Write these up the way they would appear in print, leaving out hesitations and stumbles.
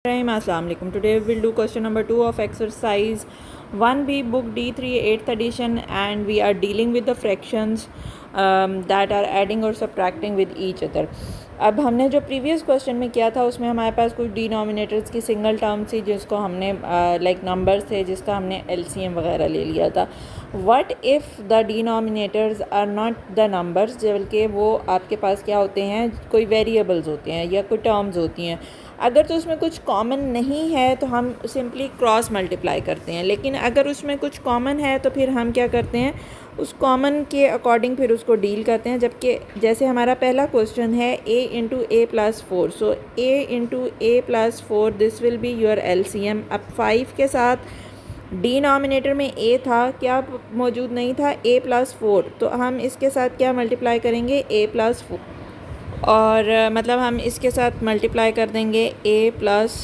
Assalamu alaikum. Today we will do question number 2 of exercise 1B book D3 8th edition, and we are dealing with the fractions that are adding or subtracting with each other. अब हमने जो previous question में किया था उसमें हमारे पास कुछ denominators की सिंगल टर्म थी जिसको हमने लाइक नंबर्स थे जिसका हमने एलसीएम वगैरह ले लिया था. What if the denominators are not the numbers, बल्कि वो आपके पास क्या होते हैं, कोई वेरिएबल्स होते हैं या कोई टर्म्स होती हैं. अगर तो उसमें कुछ कॉमन नहीं है तो हम सिंपली क्रॉस मल्टीप्लाई करते हैं, लेकिन अगर उसमें कुछ कॉमन है तो फिर हम क्या करते हैं, उस कॉमन के अकॉर्डिंग फिर उसको डील करते हैं. जबकि जैसे हमारा पहला क्वेश्चन है a into A plus 4, so a into A plus 4 this will be your LCM. अब 5 के साथ डिनोमिनेटर में a था, क्या मौजूद नहीं था, a प्लस 4, तो हम इसके साथ क्या मल्टीप्लाई करेंगे, a प्लस 4, और मतलब हम इसके साथ मल्टीप्लाई कर देंगे a प्लस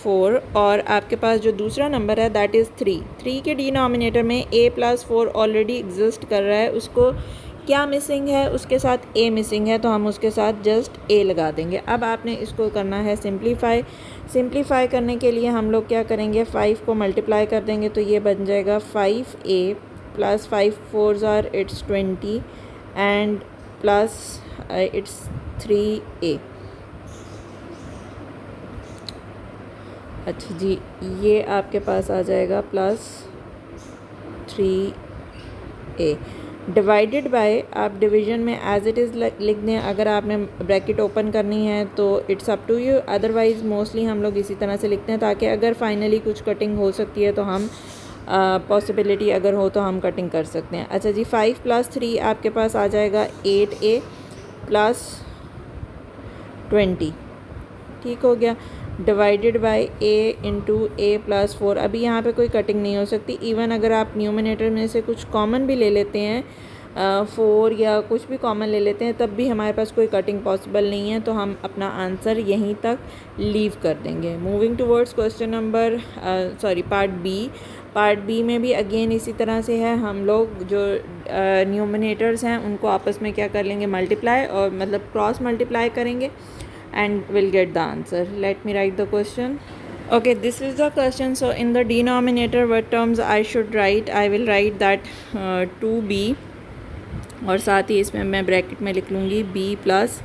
4. और आपके पास जो दूसरा नंबर है दैट इज़ 3 के डिनोमिनेटर में a प्लस 4 ऑलरेडी एग्जिस्ट कर रहा है. उसको क्या मिसिंग है, उसके साथ a मिसिंग है, तो हम उसके साथ जस्ट a लगा देंगे. अब आपने इसको करना है सिंप्लीफाई करने के लिए हम लोग क्या करेंगे, 5 को मल्टीप्लाई कर देंगे तो ये बन जाएगा 5a plus 5 4 are it's 20 and plus it's 3a. अच्छा जी, ये आपके पास आ जाएगा प्लस 3a डिवाइडेड बाय, आप डिवीज़न में एज इट इज़ लिख दें. अगर आपने ब्रैकेट ओपन करनी है तो it's up to you, otherwise mostly हम लोग इसी तरह से लिखते हैं ताकि अगर फाइनली कुछ कटिंग हो सकती है तो हम पॉसिबिलिटी अगर हो तो हम कटिंग कर सकते हैं. अच्छा जी, 5 प्लस 3 आपके पास आ जाएगा 8a प्लस 20, ठीक हो गया, divided by a into A plus 4. अभी यहाँ पे कोई कटिंग नहीं हो सकती. इवन अगर आप न्यूमिनेटर में से कुछ कॉमन भी ले लेते हैं, 4 या कुछ भी कॉमन ले लेते हैं, तब भी हमारे पास कोई कटिंग पॉसिबल नहीं है, तो हम अपना आंसर यहीं तक लीव कर देंगे. Moving towards question number part B में भी अगेन इसी तरह से है. हम लोग जो न्यूमिनेटर्स हैं उनको आपस में क्या कर लेंगे, मल्टीप्लाई, और मतलब क्रॉस मल्टीप्लाई करेंगे and we'll get the answer. Let me write the question. Okay, this is the question. So in the denominator what terms I should write, I will write that 2b, और साथ ही इसमें मैं bracket में लिख लूँगी b plus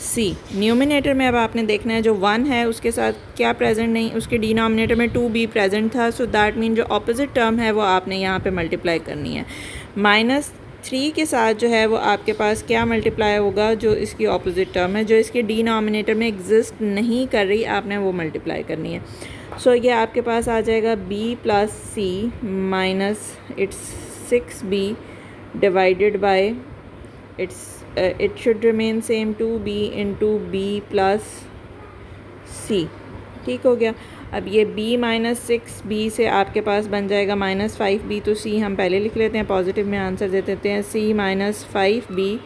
c. Numerator में अब आपने देखना है जो 1 है उसके साथ क्या प्रेजेंट नहीं, उसके डिनोमिनेटर में 2b प्रेजेंट था, सो दैट मीन जो ऑपोजिट टर्म है वो आपने यहाँ पे मल्टीप्लाई करनी है. -3 के साथ जो है वो आपके पास क्या मल्टीप्लाई होगा, जो इसकी ऑपोजिट टर्म है, जो इसके डिनोमिनेटर में एग्जिस्ट नहीं कर रही, आपने वो मल्टीप्लाई करनी है. सो ये आपके पास आ जाएगा b plus c minus it's 6b divided by it's it should remain same 2b into b plus c, ठीक हो गया. अब ये b माइनस 6b से आपके पास बन जाएगा माइनस 5b, तो c हम पहले लिख लेते हैं, पॉजिटिव में आंसर दे देते हैं, c minus 5b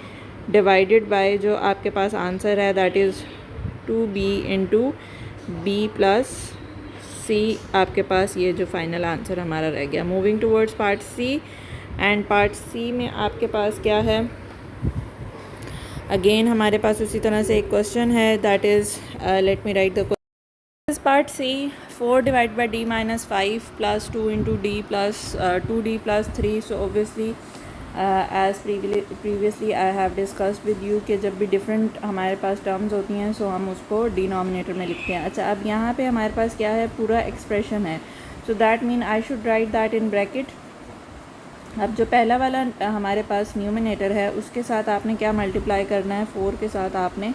divided by जो आपके पास आंसर है that is 2b into b plus c. आपके पास ये जो फाइनल आंसर हमारा रह गया. Moving towards part C, and part C में आपके पास क्या है, अगेन हमारे पास उसी तरह से एक क्वेश्चन है that is let me write the part C. 4 divide by d minus 5 plus 2 into D plus 2d plus 3. So obviously as previously I have discussed with you कि जब भी डिफरेंट हमारे पास टर्म्स होती हैं सो हम उसको डिनोमिनेटर में लिखते हैं. अच्छा, अब यहाँ पे हमारे पास क्या है, पूरा एक्सप्रेशन है, so that mean I should write that in bracket. अब जो पहला वाला हमारे पास न्यूमिनेटर है उसके साथ आपने क्या मल्टीप्लाई करना है, 4 के साथ आपने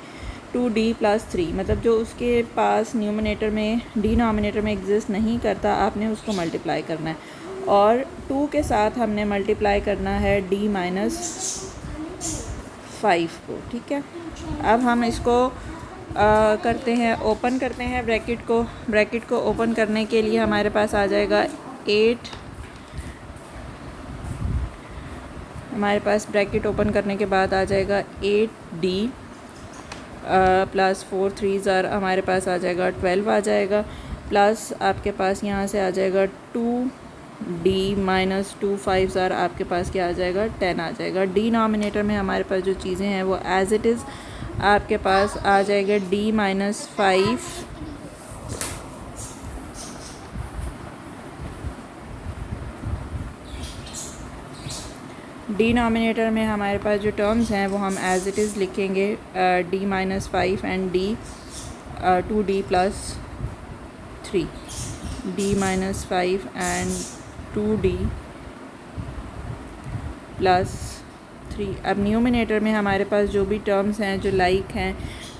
2d प्लस 3, मतलब जो उसके पास न्यूमिनेटर में डिनोमिनेटर में एग्जिस्ट नहीं करता आपने उसको मल्टीप्लाई करना है. और 2 के साथ हमने मल्टीप्लाई करना है d माइनस 5 को, ठीक है. अब हम इसको करते हैं, ओपन करते हैं ब्रैकेट को ओपन करने के लिए हमारे पास आ जाएगा 8, हमारे पास ब्रैकेट ओपन करने के बाद आ जाएगा 8d प्लस 4 3 ज़ार हमारे पास आ जाएगा 12 आ जाएगा, प्लस आपके पास यहाँ से आ जाएगा 2d माइनस 2 5 ज़ार आपके पास क्या आ जाएगा, 10 आ जाएगा. डिनोमिनेटर में हमारे पास जो चीज़ें हैं वो एज इट इज़ आपके पास आ जाएगा d माइनस 5 डिनोमिनेटर में हमारे पास जो टर्म्स हैं वो हम एज इट इज़ लिखेंगे, d-5 and d 2d + 3, d-5 and 2d + 3। अब न्यूमिनेटर में हमारे पास जो भी टर्म्स हैं जो लाइक हैं,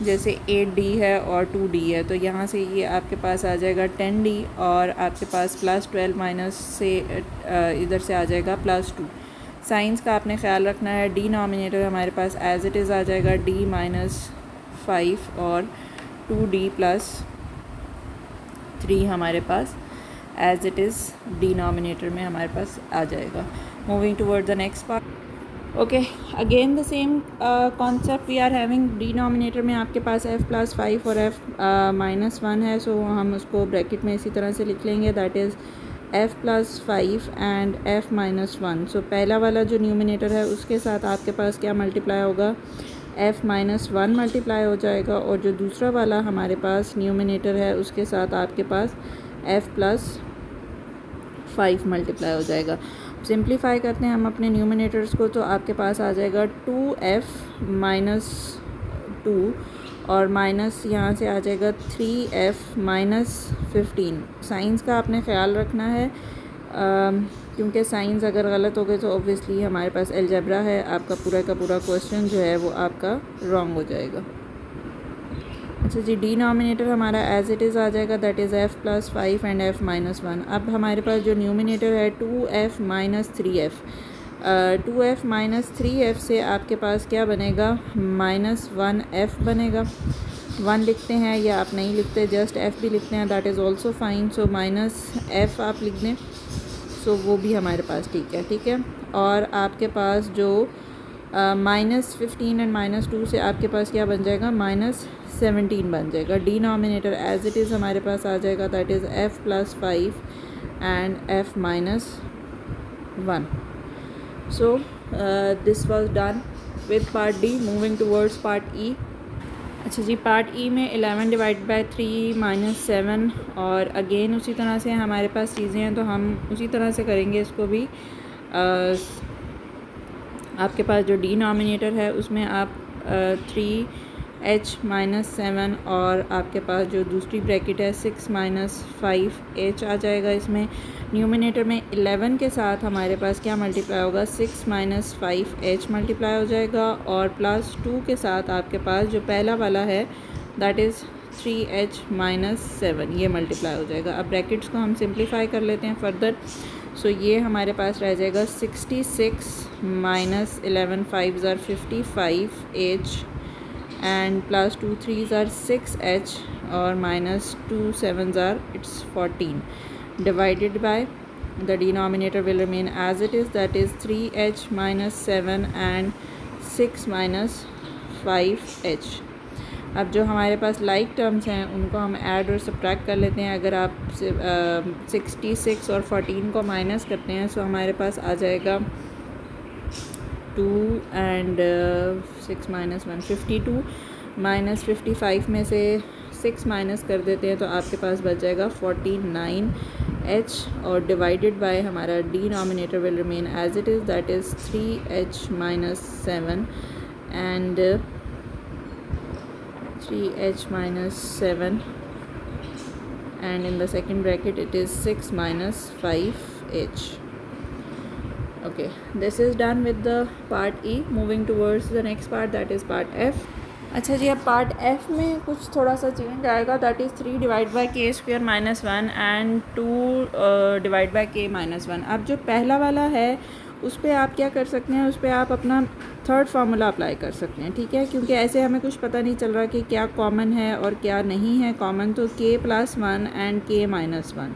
जैसे 8d है और 2d है, तो यहाँ से ये आपके पास आ जाएगा 10d और आपके पास +12 माइनस से इधर से आ जाएगा +2। साइंस का आपने ख्याल रखना है। डिनोमिनेटर हमारे पास एज इट इज़ आ जाएगा d-5 और 2d + 3 हमारे पास एज इट इज़ डिनोमिनेटर में हमारे पास आ जाएगा। Moving toward the next part. Okay, again the same concept we are having. Denominator में आपके पास f + 5 और f -1 है, सो हम उसको ब्रैकेट में इसी तरह से लिख लेंगे, that is f + 5 and f -1। सो पहला वाला जो न्यूमिनेटर है उसके साथ आपके पास क्या मल्टीप्लाई होगा, f -1 मल्टीप्लाई हो जाएगा, और जो दूसरा वाला हमारे पास न्यूमिनेटर है उसके साथ आपके पास f + 5 मल्टीप्लाई हो जाएगा। सिंप्लीफाई करते हैं हम अपने न्यूमिनेटर्स को, तो आपके पास आ जाएगा 2f - 2 और माइनस यहाँ से आ जाएगा 3f - 15। साइंस का आपने ख़्याल रखना है, क्योंकि साइंस अगर गलत हो गए तो ऑब्वियसली हमारे पास अलजेब्रा है, आपका पूरा का पूरा क्वेश्चन जो है वो आपका रॉन्ग हो जाएगा। अच्छा जी, डिनोमिनेटर हमारा एज इट इज़ आ जाएगा, that is f + 5 and f -1। अब हमारे पास जो न्यूमिनेटर है 2f - 3f, 2f - 3f से आपके पास क्या बनेगा, -1f बनेगा। 1 लिखते हैं या आप नहीं लिखते, जस्ट f भी लिखते हैं, that is also fine. So -f आप लिख दें, सो वो भी हमारे पास ठीक है। और आपके पास जो -15 एंड -2 से आपके पास क्या बन जाएगा, -17 बन जाएगा। डिनोमिनेटर एज इट इज़ हमारे पास आ जाएगा, that is f + 5 and f -1। So this was done with part D. Moving towards part E. अच्छा जी, पार्ट ई में 11 / 3 - 7 और अगेन उसी तरह से हमारे पास चीज़ें हैं, तो हम उसी तरह से करेंगे इसको भी। आपके पास जो डिनोमिनेटर है उसमें आप 3h - 7 और आपके पास जो दूसरी ब्रैकेट है 6 - 5h आ जाएगा। इसमें न्यूमिनेटर में 11 के साथ हमारे पास क्या मल्टीप्लाई होगा, 6 - 5h मल्टीप्लाई हो जाएगा, और +2 के साथ आपके पास जो पहला वाला है दैट इज़ 3h - 7 ये मल्टीप्लाई हो जाएगा। अब ब्रैकेट्स को हम सिंप्लीफाई कर लेते हैं फर्दर। सो ये हमारे पास रह जाएगा 66 - 11 5s are 55h and +2 3s are 6h और -2 7s are it's 14 divided by the denominator will remain as it is, that is 3h - 7 and 6 - 5h। अब जो हमारे पास लाइक टर्म्स हैं उनको हम ऐड और सब्ट्रैक्ट कर लेते हैं। अगर आप 66 और 14 को माइनस करते हैं तो हमारे पास आ जाएगा 2 एंड 6 - 1 52 -55 में से 6 माइनस कर देते हैं तो आपके पास बच जाएगा 49h, और डिवाइडेड बाय हमारा denominator will remain as it is, that is 3h - 7 and 3h - 7 and in the second bracket it is 6 - 5h. Okay, this is done with the part E. Moving towards the next part, that is part F. अच्छा जी, अब part F में कुछ थोड़ा सा change आएगा, that is 3 / k² - 1 and 2 / k - 1। अब जो पहला वाला है उस पर आप क्या कर सकते हैं, उस पर आप अपना थर्ड फार्मूला अप्लाई कर सकते हैं, ठीक है, क्योंकि ऐसे हमें कुछ पता नहीं चल रहा कि क्या कॉमन है और क्या नहीं है कॉमन, तो k + 1 एंड k - 1।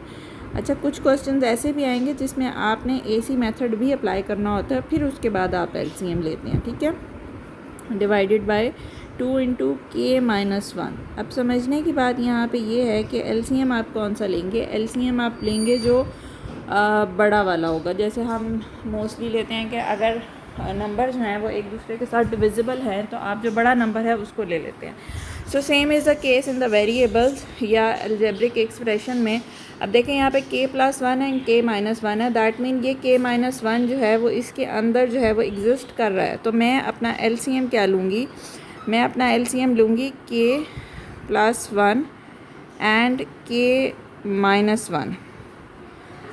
अच्छा, कुछ क्वेश्चंस ऐसे भी आएंगे जिसमें आपने AC मेथड भी अप्लाई करना होता है, फिर उसके बाद आप LCM लेते हैं, ठीक है, डिवाइडेड बाय 2 × k - 1। अब समझने की बात यहाँ पे ये है कि LCM आप कौन सा लेंगे। LCM आप लेंगे जो बड़ा वाला होगा। जैसे हम मोस्टली लेते हैं कि अगर नंबर जो हैं वो एक दूसरे के साथ डिविजिबल हैं तो आप जो बड़ा नंबर है उसको ले लेते हैं। So same is the case in the variables या अलजेब्रिक एक्सप्रेशन में। अब देखें यहाँ पे k+1 है एंड k-1 है, दैट मीन ये k-1 जो है वो इसके अंदर जो है वो एग्जिस्ट कर रहा है। तो मैं अपना LCM क्या लूँगी, मैं अपना LCM लूँगी k+1 एंड k-1।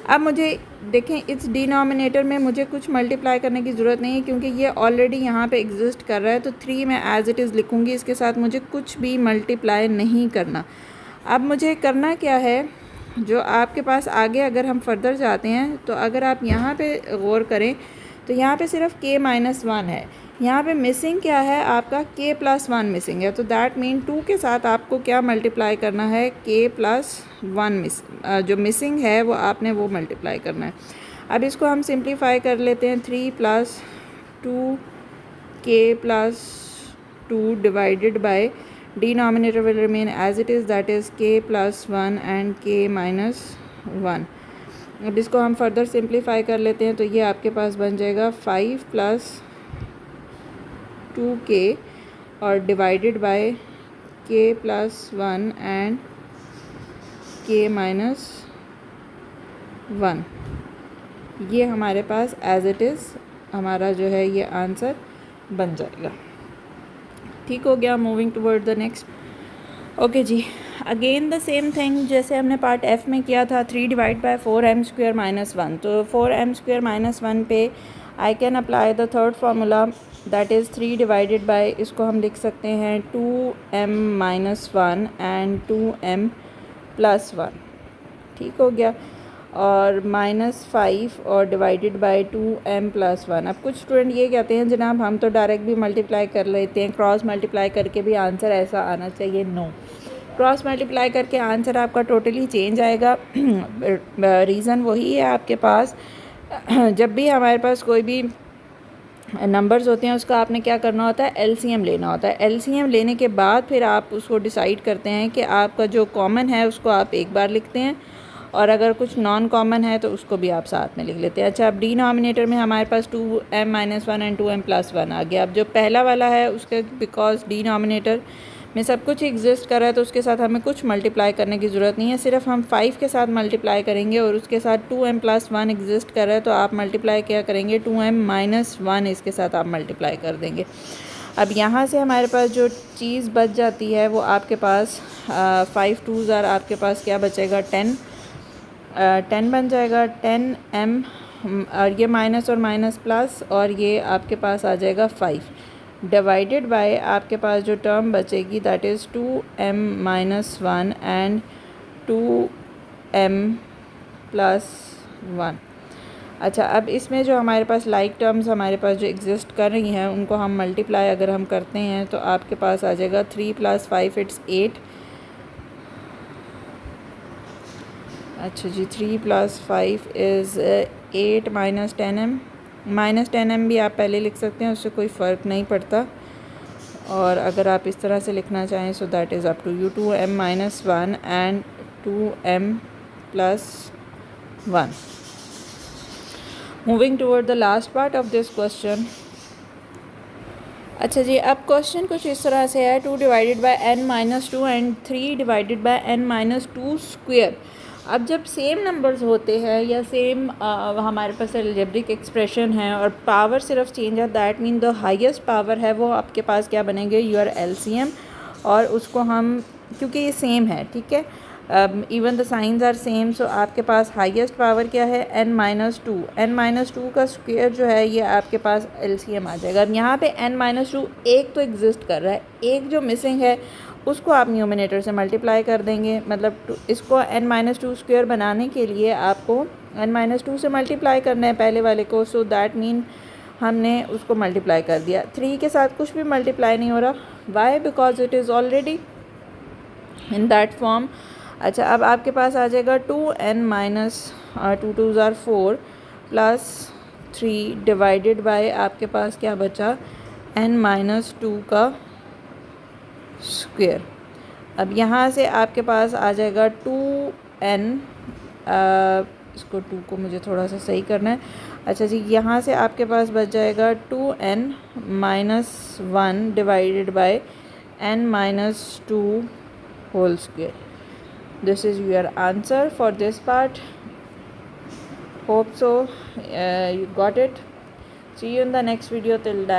अब मुझे देखें इस डिनोमिनेटर में मुझे कुछ मल्टीप्लाई करने की ज़रूरत नहीं है क्योंकि ये ऑलरेडी यहाँ पे एग्जिस्ट कर रहा है। तो 3 मैं एज़ इट इज़ लिखूँगी, इसके साथ मुझे कुछ भी मल्टीप्लाई नहीं करना। अब मुझे करना क्या है, जो आपके पास आगे अगर हम फर्दर जाते हैं तो अगर आप यहाँ पे गौर करें तो यहाँ पे सिर्फ k-1 है, यहाँ पे मिसिंग क्या है आपका k+1 मिसिंग है। तो दैट मीन 2 के साथ आपको क्या मल्टीप्लाई करना है, k+1 जो मिसिंग है वो आपने वो मल्टीप्लाई करना है। अब इसको हम सिंप्लीफाई कर लेते हैं, 3 + 2k+2 divided by denominator will remain as it is, that is k+1 and k-1। अब इसको हम फर्दर सिंप्लीफाई कर लेते हैं तो ये आपके पास बन जाएगा 5 + 2k और divided bye k+1 and k-1। ये हमारे पास एज इट इज़ हमारा जो है ये आंसर बन जाएगा। ठीक हो गया। Moving toward the next. Okay जी, अगेन द सेम थिंग जैसे हमने पार्ट F में किया था, 3 डिवाइड बाय 4m² - 1। तो 4m² - 1 पे I can apply the third formula, that is 3 divided by, इसको हम लिख सकते हैं 2m - 1 एंड 2m + 1। ठीक हो गया। और -5 और डिवाइडेड बाय 2m + 1। अब कुछ स्टूडेंट ये कहते हैं जनाब हम तो डायरेक्ट भी मल्टीप्लाई कर लेते हैं, क्रॉस मल्टीप्लाई करके भी आंसर ऐसा आना चाहिए। नो, क्रॉस मल्टीप्लाई करके आंसर आपका टोटली चेंज आएगा। रीज़न वही है आपके पास, जब भी हमारे पास कोई भी नंबर्स होते हैं उसका आपने क्या करना होता है, LCM लेना होता है। LCM लेने के बाद फिर आप उसको डिसाइड करते हैं कि आपका जो कॉमन है उसको आप एक बार लिखते हैं और अगर कुछ नॉन कॉमन है तो उसको भी आप साथ में लिख लेते हैं। अच्छा, अब डिनोमिनेटर में हमारे पास 2m - 1 एंड 2m + 1 आ गया। अब जो पहला वाला है उसके बिकॉज डिनोमिनेटर में सब कुछ एग्जिस्ट कर रहा है तो उसके साथ हमें कुछ मल्टीप्लाई करने की ज़रूरत नहीं है, सिर्फ हम 5 के साथ मल्टीप्लाई करेंगे और उसके साथ 2m + 1 एग्जिस्ट कर रहा है तो आप मल्टीप्लाई क्या करेंगे, 2m - 1 इसके साथ आप मल्टीप्लाई कर देंगे। अब यहाँ से हमारे पास जो चीज़ बच जाती है वो आपके पास 5 2s आर, आपके पास क्या बचेगा, 10 बन जाएगा। 10m और ये माइनस और माइनस प्लस और ये आपके पास आ जाएगा 5 डिवाइडेड बाय आपके पास जो टर्म बचेगी that is 2m - 1 and 2m + 1। अच्छा, अब इसमें जो हमारे पास लाइक टर्म्स हमारे पास जो एग्जिस्ट कर रही हैं उनको हम मल्टीप्लाई अगर हम करते हैं तो आपके पास आ जाएगा 3 + 5 इट्स 8। अच्छा जी, 3 + 5 इज़ 8 - 10m। -10m भी आप पहले लिख सकते हैं, उससे कोई फ़र्क नहीं पड़ता। और अगर आप इस तरह से लिखना चाहें so that is up to you, 2m - 1 and 2m + 1। Moving toward the last part of this question. अच्छा जी, अब क्वेश्चन कुछ इस तरह से है, 2 divided by n - 2 and 3 divided by n - 2 square. अब जब सेम नंबर्स होते हैं या सेम हमारे पास अलजेब्रिक एक्सप्रेशन है और पावर सिर्फ चेंज है, that mean the highest power है वो आपके पास क्या बनेंगे, योर LCM। और उसको हम क्योंकि ये सेम है, ठीक है, even the signs are same, so आपके पास हाईएस्ट पावर क्या है, n - 2। n - 2 का स्क्वायर जो है ये आपके पास LCM आ जाएगा। अब यहाँ पे n - 2 एक तो एग्जिस्ट कर रहा है, एक जो मिसिंग है उसको आप न्यूमिनेटर से मल्टीप्लाई कर देंगे। मतलब इसको n - 2 स्क्वायर बनाने के लिए आपको n - 2 से मल्टीप्लाई करना है पहले वाले को, सो दैट मीन हमने उसको मल्टीप्लाई कर दिया। 3 के साथ कुछ भी मल्टीप्लाई नहीं हो रहा, why, because it is already in that form. अच्छा, अब आपके पास आ जाएगा 2n - 2 2s are 4 + 3 divided by आपके पास क्या बचा, n - 2 का स्क्वायर। अब यहाँ से आपके पास आ जाएगा 2n, इसको 2 को मुझे थोड़ा सा सही करना है। अच्छा जी, यहाँ से आपके पास बच जाएगा 2n - 1 divided by n minus 2 whole square. This is your answer for this part. Hope so you got it. See you in the next video. Till that.